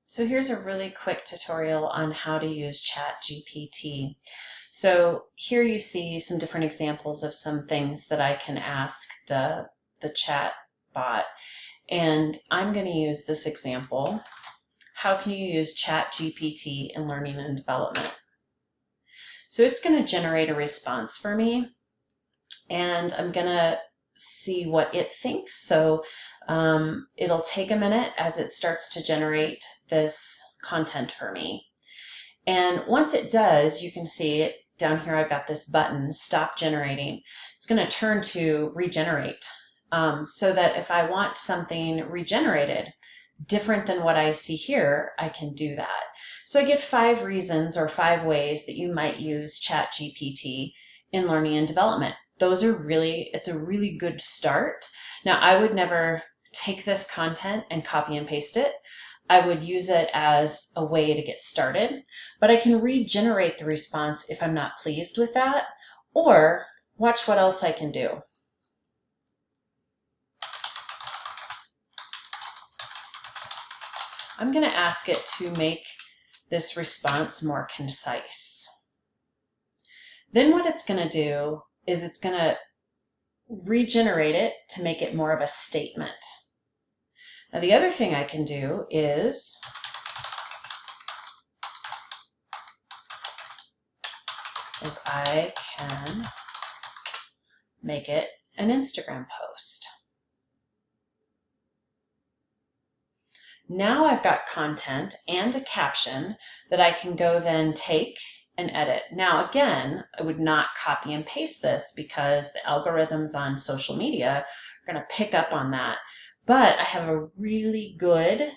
So here's a really quick tutorial on how to use ChatGPT. So here you see some different examples of some things that I can ask the chat bot. And I'm going to use this example. How can you use ChatGPT in learning and development? So it's going to generate a response for me, and I'm going to see what it thinks. So it'll take a minute as it starts to generate this content for me. And once it does, you can see it down here. I've got this button, stop generating. It's going to turn to regenerate, so that if I want something regenerated different than what I see here, I can do that. So I get 5 reasons or 5 ways that you might use ChatGPT in learning and development. It's a really good start. Now, I would never take this content and copy and paste it. I would use it as a way to get started, but I can regenerate the response if I'm not pleased with that, or watch what else I can do. I'm going to ask it to make this response more concise. Then what it's going to do is it's going to regenerate it to make it more of a statement. Now the other thing I can do is I can make it an Instagram post. Now I've got content and a caption that I can go then take and edit. Now again, I would not copy and paste this because the algorithms on social media are going to pick up on that. But I have a really good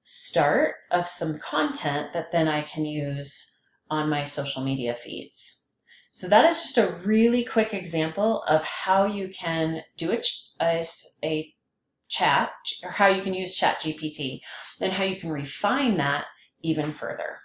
start of some content that then I can use on my social media feeds. So that is just a really quick example of how you can do a chat, or how you can use ChatGPT, and how you can refine that even further.